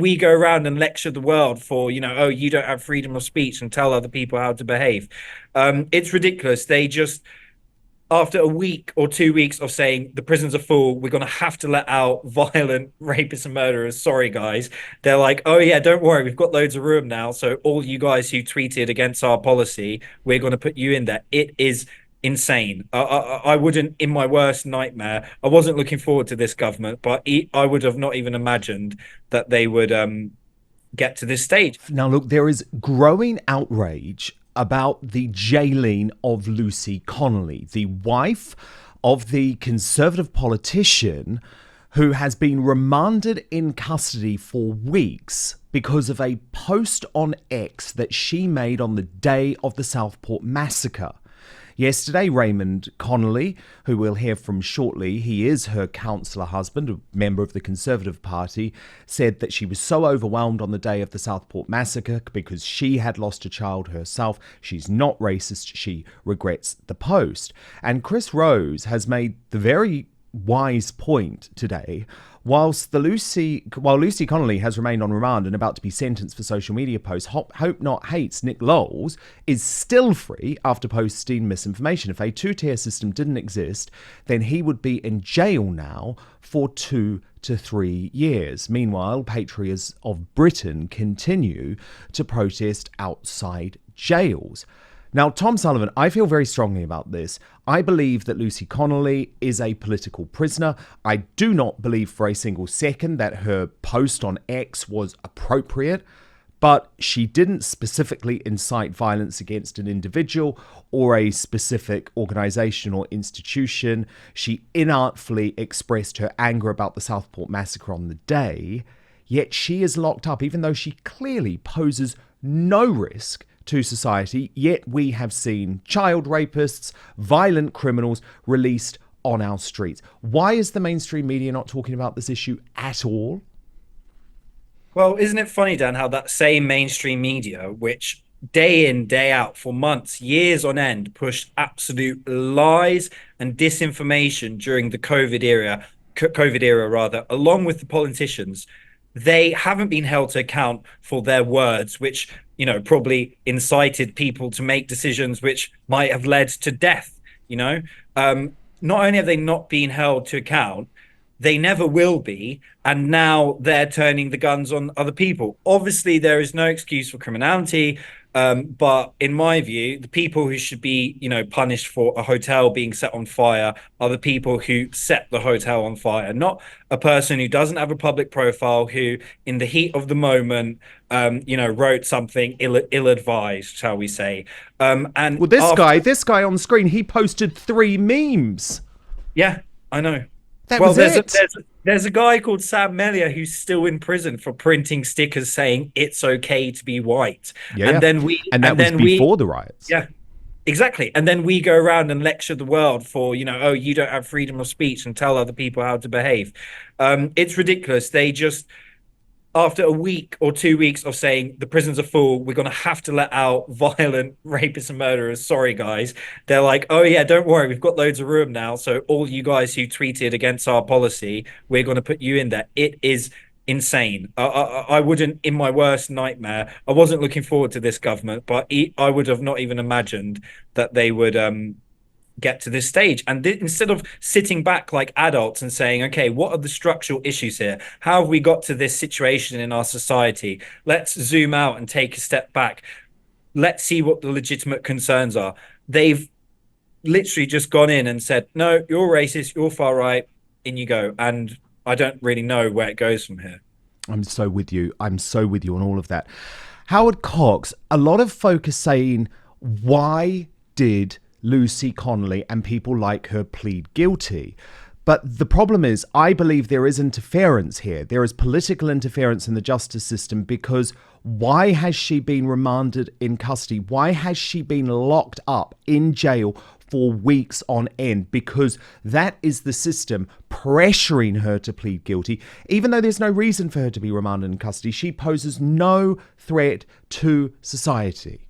We go around and lecture the world for, oh, you don't have freedom of speech and tell other people how to behave. It's ridiculous. They just, after a week or 2 weeks of saying the prisons are full, we're going to have to let out violent rapists and murderers. Sorry, guys. They're like, oh, yeah, don't worry. We've got loads of room now. So all you guys who tweeted against our policy, we're going to put you in there. It is insane. I wouldn't, in my worst nightmare, I wasn't looking forward to this government, but I would have not even imagined that they would get to this stage. Now, look, there is growing outrage about the jailing of Lucy Connolly, the wife of the Conservative politician who has been remanded in custody for weeks because of a post on X that she made on the day of the Southport Massacre. Yesterday, Raymond Connolly, who we'll hear from shortly, he is her councillor husband, a member of the Conservative Party, said that she was so overwhelmed on the day of the Southport Massacre because she had lost a child herself. She's not racist. She regrets the post. And Chris Rose has made the very wise point today. While Lucy Connolly has remained on remand and about to be sentenced for social media posts, Hope Not Hate's Nick Lowles is still free after posting misinformation. If a two-tier system didn't exist, then he would be in jail now for 2 to 3 years. Meanwhile, patriots of Britain continue to protest outside jails. Now, Tom Sullivan, I feel very strongly about this. I believe that Lucy Connolly is a political prisoner. I do not believe for a single second that her post on X was appropriate, but she didn't specifically incite violence against an individual or a specific organisation or institution. She inartfully expressed her anger about the Southport Massacre on the day, yet she is locked up, even though she clearly poses no risk to society, yet we have seen child rapists, violent criminals released on our streets. Why is the mainstream media not talking about this issue at all? Well, isn't it funny, Dan, how that same mainstream media, which day in, day out for months, years on end, pushed absolute lies and disinformation during the COVID era rather, along with the politicians, they haven't been held to account for their words, which, probably incited people to make decisions which might have led to death, Not only have they not been held to account, they never will be. And now they're turning the guns on other people. Obviously, there is no excuse for criminality. But in my view, the people who should be, punished for a hotel being set on fire are the people who set the hotel on fire, not a person who doesn't have a public profile, who in the heat of the moment, wrote something ill-advised, shall we say. And Well, this guy on screen, he posted 3 memes. Yeah, I know. That was it. There's a guy called Sam Mellier who's still in prison for printing stickers saying it's okay to be white. Yeah, and then that was before the riots. Yeah, exactly. And then we go around and lecture the world for, oh, you don't have freedom of speech and tell other people how to behave. It's ridiculous. They just, after a week or 2 weeks of saying the prisons are full, we're going to have to let out violent rapists and murderers. Sorry, guys. They're like, oh, yeah, don't worry. We've got loads of room now. So all you guys who tweeted against our policy, we're going to put you in there. It is insane. I wouldn't, in my worst nightmare, I wasn't looking forward to this government, but I would have not even imagined that they would get to this stage. And instead of sitting back like adults and saying, okay, what are the structural issues here? How have we got to this situation in our society? Let's zoom out and take a step back. Let's see what the legitimate concerns are. They've literally just gone in and said, no, you're racist, you're far right, in you go. And I don't really know where it goes from here. I'm so with you on all of that. Howard Cox, a lot of folk are saying, why did Lucy Connolly and people like her plead guilty? But the problem is, I believe there is interference here. There is political interference in the justice system, because why has she been remanded in custody? Why has she been locked up in jail for weeks on end? Because that is the system pressuring her to plead guilty. Even though there's no reason for her to be remanded in custody, she poses no threat to society.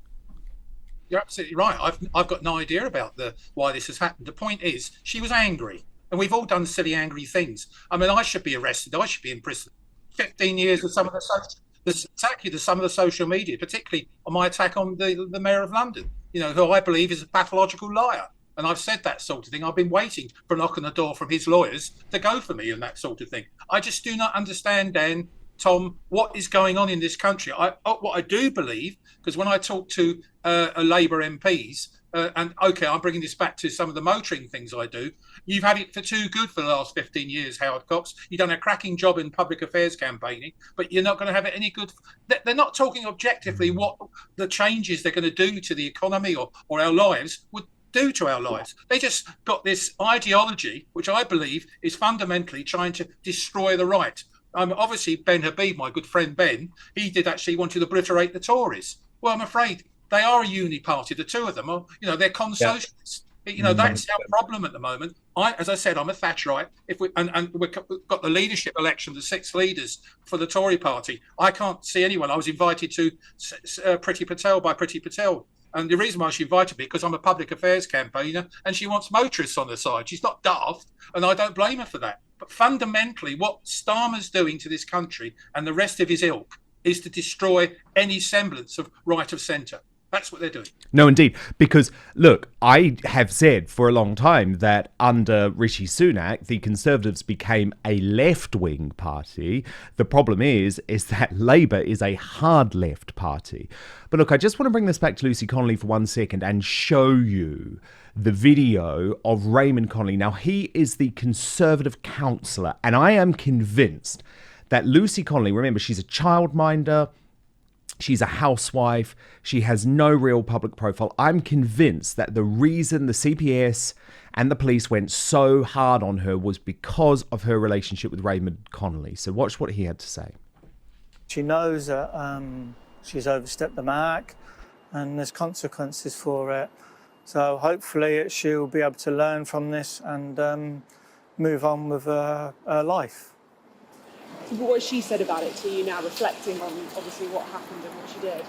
You're absolutely right. I've got no idea about why this has happened. The point is, she was angry, and we've all done silly, angry things. I mean, I should be arrested. I should be in prison 15 years of some of some of the social media, particularly on my attack on the Mayor of London, who I believe is a pathological liar. And I've said that sort of thing. I've been waiting for a knock on the door from his lawyers to go for me and that sort of thing. I just do not understand, Dan, Tom, what is going on in this country. What I do believe, because when I talk to Labour MPs, and okay, I'm bringing this back to some of the motoring things I do. You've had it for too good for the last 15 years, Howard Cox. You've done a cracking job in public affairs campaigning, but you're not going to have it any good. They're not talking objectively what the changes they're going to do to the economy or our lives would do to our lives. They just got this ideology, which I believe is fundamentally trying to destroy the right. Obviously, Ben Habib, my good friend Ben, he did actually want to obliterate the Tories. Well, I'm afraid they are a uni party, the two of them. They're consocialists. Yeah. That's our problem at the moment. As I said, I'm a Thatcherite. And we've got the leadership election, the 6 leaders for the Tory party. I can't see anyone. I was invited to Priti Patel. And the reason why she invited me, because I'm a public affairs campaigner and she wants motorists on her side. She's not daft, and I don't blame her for that. But fundamentally, what Starmer's doing to this country and the rest of his ilk is to destroy any semblance of right of centre. That's what they're doing. No, indeed. Because, look, I have said for a long time that under Rishi Sunak, the Conservatives became a left-wing party. The problem is that Labour is a hard left party. But look, I just want to bring this back to Lucy Connolly for 1 second and show you the video of Raymond Connolly. Now, he is the Conservative councillor, and I am convinced that Lucy Connolly, remember, she's a childminder, she's a housewife, she has no real public profile. I'm convinced that the reason the CPS and the police went so hard on her was because of her relationship with Raymond Connolly. So watch what he had to say. She knows that she's overstepped the mark and there's consequences for it. So hopefully she'll be able to learn from this and move on with her life. What she said about it to you now, reflecting on obviously what happened and what she did?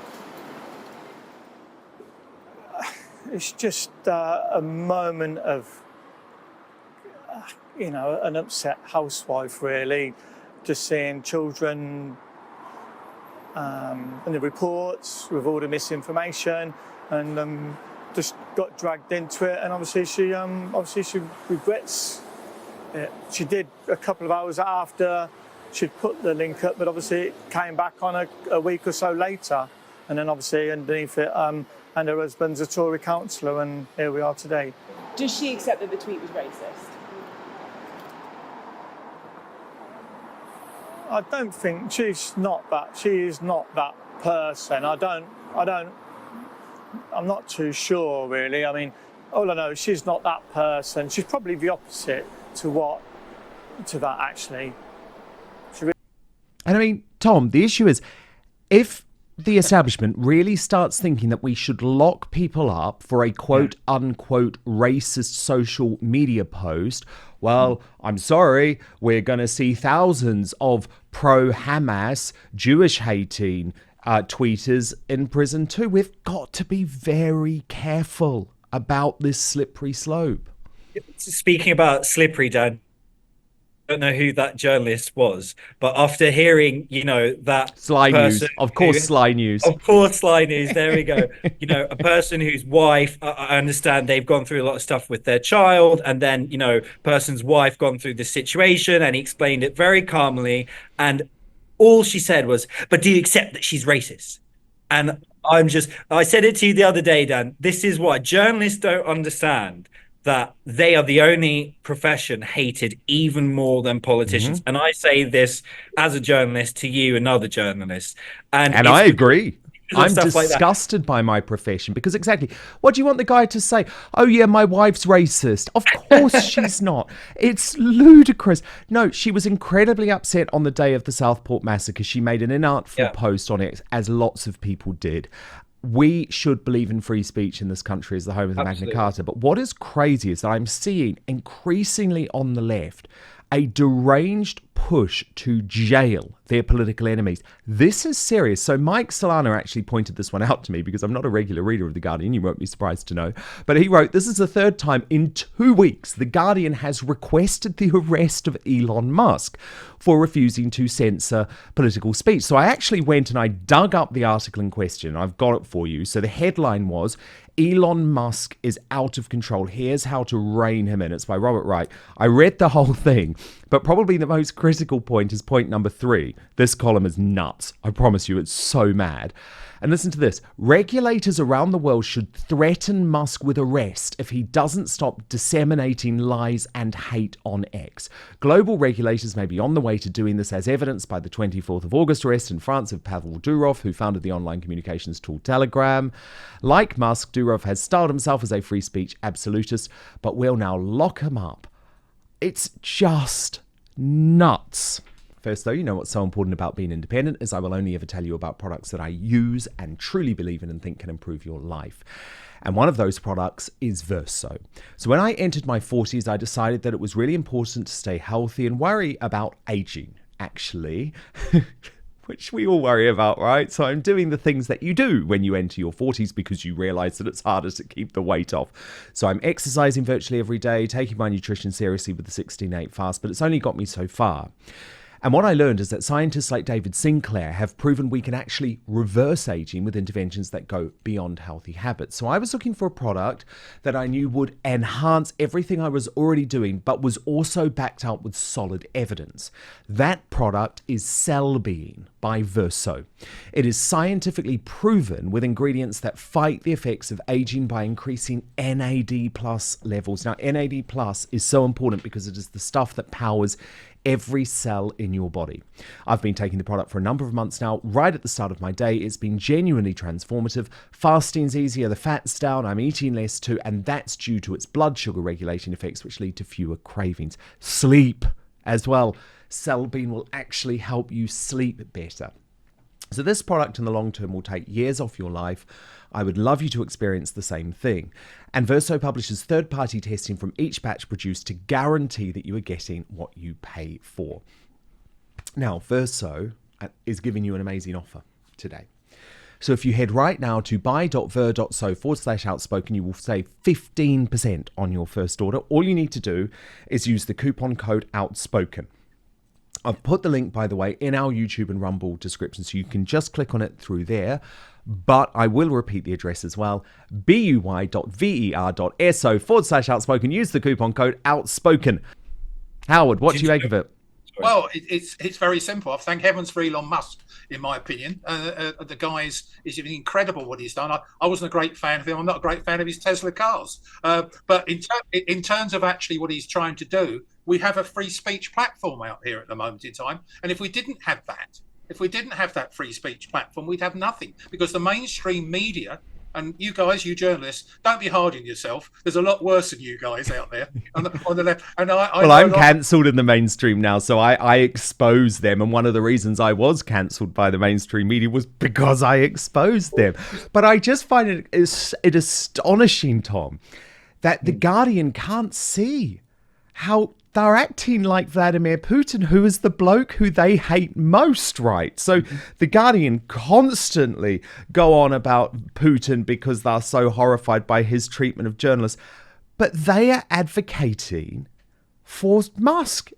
It's just a moment of, an upset housewife, really. Just seeing children in the reports with all the misinformation, and just got dragged into it. And obviously she regrets it. She did a couple of hours after she'd put the link up, but obviously it came back on a week or so later. And then obviously underneath it, and her husband's a Tory councillor, and here we are today. Does she accept that the tweet was racist? I don't think she is not that person. I'm not too sure, really. I mean, all I know is she's not that person. She's probably the opposite to that, actually. And I mean, Tom, the issue is, if the establishment really starts thinking that we should lock people up for a quote-unquote racist social media post, well, I'm sorry, we're going to see thousands of pro-Hamas, Jewish-hating tweeters in prison too. We've got to be very careful about this slippery slope. Speaking about slippery, Dan, I don't know who that journalist was, but after hearing, that Sly News, of course, Sly News. Of course, Sly News, there we go. A person whose wife, I understand they've gone through a lot of stuff with their child, and then, person's wife gone through this situation, and he explained it very calmly, and all she said was, but do you accept that she's racist? And I said it to you the other day, Dan, this is what journalists don't understand, that they are the only profession hated even more than politicians. And I say this as a journalist to you and other journalists. And I agree. I'm disgusted by my profession, because exactly, what do you want the guy to say? Oh yeah, my wife's racist. Of course she's not. It's ludicrous. No, she was incredibly upset on the day of the Southport Massacre. She made an inartful post on it, as lots of people did. We should believe in free speech in this country as the home of the Magna Carta. But what is crazy is that I'm seeing increasingly on the left a deranged push to jail their political enemies. This is serious. So Mike Solana actually pointed this one out to me because I'm not a regular reader of The Guardian. You won't be surprised to know. But he wrote, this is the third time in 2 weeks The Guardian has requested the arrest of Elon Musk for refusing to censor political speech. So I actually went and I dug up the article in question. I've got it for you. So the headline was, Elon Musk is out of control. Here's how to rein him in. It's by Robert Wright. I read the whole thing, but probably the most critical point is point number 3. This column is nuts. I promise you, it's so mad. And listen to this. Regulators around the world should threaten Musk with arrest if he doesn't stop disseminating lies and hate on X. Global regulators may be on the way to doing this, as evidenced by the 24th of August arrest in France of Pavel Durov, who founded the online communications tool Telegram. Like Musk, Durov has styled himself as a free speech absolutist, but we'll now lock him up. It's just nuts. First, though, you know what's so important about being independent is I will only ever tell you about products that I use and truly believe in and think can improve your life. And one of those products is Verso. So when I entered my 40s, I decided that it was really important to stay healthy and worry about aging, actually, which we all worry about, right? So I'm doing the things that you do when you enter your 40s because you realize that it's harder to keep the weight off. So I'm exercising virtually every day, taking my nutrition seriously with the 16-8 fast, but it's only got me so far. And what I learned is that scientists like David Sinclair have proven we can actually reverse aging with interventions that go beyond healthy habits. So I was looking for a product that I knew would enhance everything I was already doing, but was also backed up with solid evidence. That product is Cellbeing by Verso. It is scientifically proven with ingredients that fight the effects of aging by increasing NAD+ levels. Now, NAD+ is so important because it is the stuff that powers every cell in your body. I've been taking the product for a number of months now. Right at the start of my day, it's been genuinely transformative. Fasting's easier, the fat's down, I'm eating less too, and that's due to its blood sugar regulating effects, which lead to fewer cravings. Sleep as well. Cellbeing will actually help you sleep better. So this product in the long term will take years off your life. I would love you to experience the same thing. And Verso publishes third-party testing from each batch produced to guarantee that you are getting what you pay for. Now, Verso is giving you an amazing offer today. So if you head right now to buy.ver.so/outspoken, you will save 15% on your first order. All you need to do is use the coupon code outspoken. I've put the link, by the way, in our YouTube and Rumble description, so you can just click on it through there. But I will repeat the address as well, buy.ver.so/outspoken. Use the coupon code outspoken. Howard, what do you make of it? Well, it's very simple. Thank heavens for Elon Musk, in my opinion. The guy is incredible what he's done. I wasn't a great fan of him. I'm not a great fan of his Tesla cars. But in terms of actually what he's trying to do, we have a free speech platform out here at the moment in time. And if we didn't have that free speech platform, we'd have nothing, because the mainstream media, and you guys, you journalists, don't be hard on yourself. There's a lot worse than you guys out there on the left. And I'm cancelled in the mainstream now, so I expose them. And one of the reasons I was cancelled by the mainstream media was because I exposed them. But I just find it astonishing, Tom, that The Guardian can't see how they're acting like Vladimir Putin, who is the bloke who they hate most, right? So The Guardian constantly go on about Putin because they're so horrified by his treatment of journalists. But they are advocating for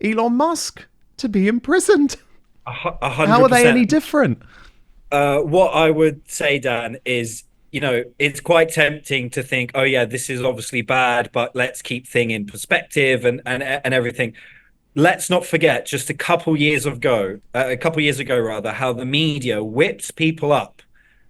Elon Musk, to be imprisoned. 100%. How are they any different? What I would say, Dan, is, it's quite tempting to think, oh yeah, this is obviously bad, but let's keep things in perspective and everything. Let's not forget, just a couple years ago, how the media whipped people up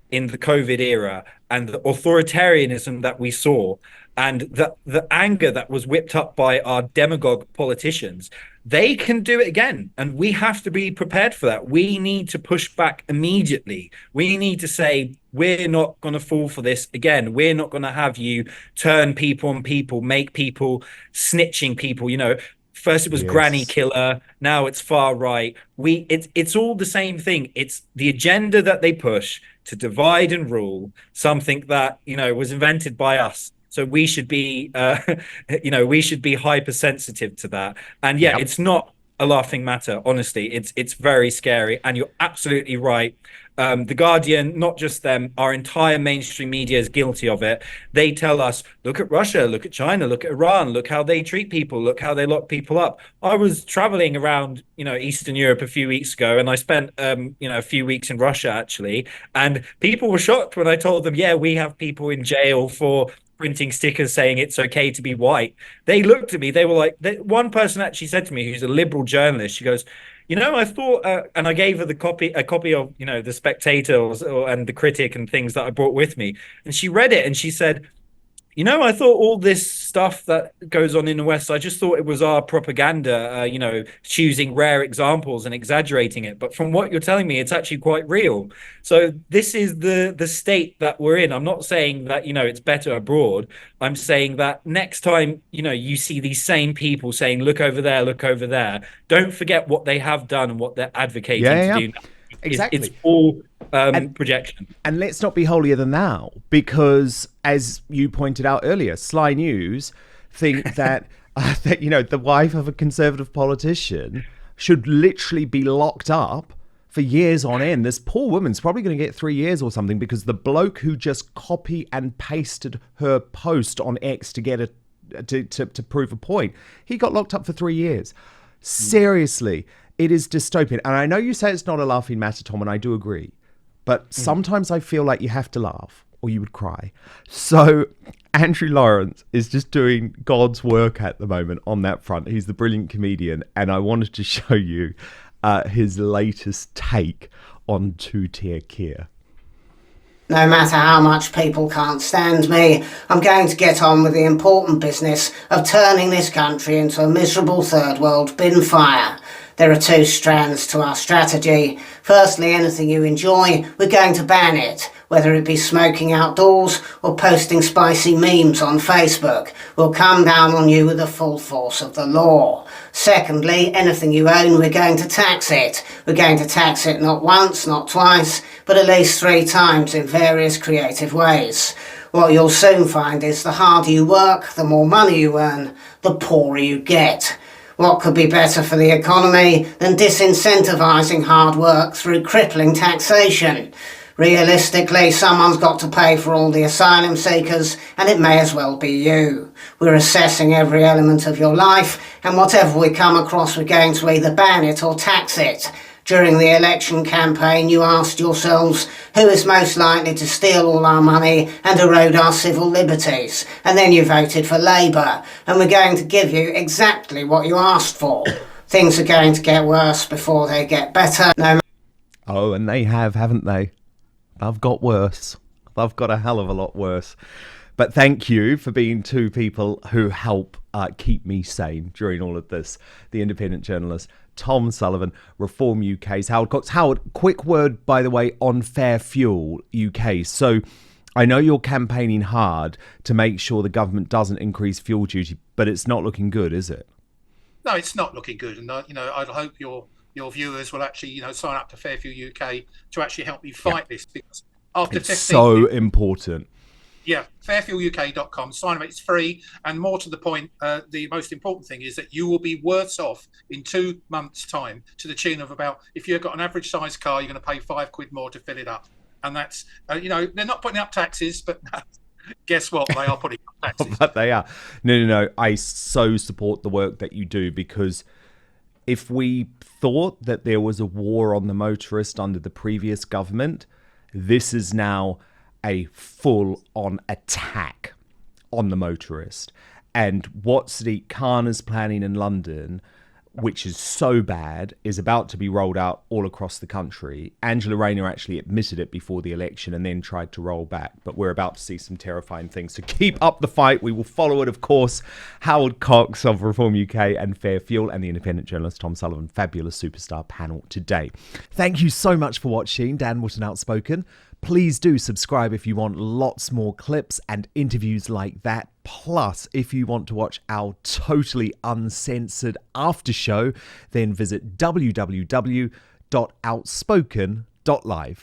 in the COVID era, and the authoritarianism that we saw, and the anger that was whipped up by our demagogue politicians. They can do it again, and we have to be prepared for that. We need to push back immediately. We need to say, we're not going to fall for this again. We're not going to have you turn people on people, make people snitching people. First it was granny killer, now it's far right. It's all the same thing. It's the agenda that they push to divide and rule, something that was invented by us. So we should be, hypersensitive to that. And it's not a laughing matter. Honestly, it's very scary, and you're absolutely right. The Guardian, not just them, our entire mainstream media is guilty of it. They tell us, look at Russia, look at China, look at Iran, look how they treat people, look how they lock people up. I was traveling around, Eastern Europe a few weeks ago, and I spent, a few weeks in Russia actually, and people were shocked when I told them, yeah, we have people in jail for printing stickers saying it's okay to be white. They looked at me, they were like, one person actually said to me, who's a liberal journalist, she goes, I thought, and I gave her a copy of, the Spectator and the Critic and things that I brought with me, and she read it and she said, I thought all this stuff that goes on in the West, I just thought it was our propaganda, choosing rare examples and exaggerating it. But from what you're telling me, it's actually quite real. So this is the state that we're in. I'm not saying that, it's better abroad. I'm saying that next time, you see these same people saying, look over there, don't forget what they have done and what they're advocating to do now. Exactly. It's all projection. And let's not be holier than thou, because as you pointed out earlier, Sly News think that, the wife of a Conservative politician should literally be locked up for years on end. This poor woman's probably going to get 3 years or something, because the bloke who just copy and pasted her post on X to get to prove a point, he got locked up for 3 years. Seriously. It is dystopian. And I know you say it's not a laughing matter, Tom, and I do agree. But sometimes I feel like you have to laugh or you would cry. So Andrew Lawrence is just doing God's work at the moment on that front. He's the brilliant comedian. And I wanted to show you his latest take on two-tier Keir. No matter how much people can't stand me, I'm going to get on with the important business of turning this country into a miserable third world bin fire. There are two strands to our strategy. Firstly, anything you enjoy, we're going to ban it, whether it be smoking outdoors or posting spicy memes on Facebook. We'll come down on you with the full force of the law. Secondly, anything you own, we're going to tax it. We're going to tax it not once, not twice, but at least 3 times in various creative ways. What you'll soon find is the harder you work, the more money you earn, the poorer you get. What could be better for the economy than disincentivising hard work through crippling taxation? Realistically, someone's got to pay for all the asylum seekers, and it may as well be you. We're assessing every element of your life, and whatever we come across, we're going to either ban it or tax it. During the election campaign, you asked yourselves, who is most likely to steal all our money and erode our civil liberties? And then you voted for Labour, and we're going to give you exactly what you asked for. Things are going to get worse before they get better. Oh, and they have, haven't they? They've got worse. They've got a hell of a lot worse. But thank you for being two people who help keep me sane during all of this. The independent journalist Tom Sullivan, Reform UK's Howard Cox. Howard, quick word, by the way, on Fair Fuel UK. So I know you're campaigning hard to make sure the government doesn't increase fuel duty, but it's not looking good, is it? No, it's not looking good. And, I'd hope your viewers will actually, sign up to Fair Fuel UK to actually help me fight this. Because after it's 15 so years, important. Yeah, fairfueluk.com. Sign up. It's free. And more to the point, the most important thing is that you will be worse off in 2 months' time, to the tune of about, if you've got an average size car, you're going to pay £5 more to fill it up. And that's, they're not putting up taxes, but guess what? They are putting up taxes. But they are. No. I so support the work that you do, because if we thought that there was a war on the motorist under the previous government, this is now a full-on attack on the motorist. And what Sadiq Khan is planning in London, which is so bad, is about to be rolled out all across the country. Angela Rayner actually admitted it before the election and then tried to roll back. But we're about to see some terrifying things. So keep up the fight. We will follow it, of course. Howard Cox of Reform UK and Fair Fuel, and the independent journalist Tom Sullivan. Fabulous superstar panel today. Thank you so much for watching Dan Wootton Outspoken. Please do subscribe if you want lots more clips and interviews like that. Plus, if you want to watch our totally uncensored after show, then visit www.outspoken.live.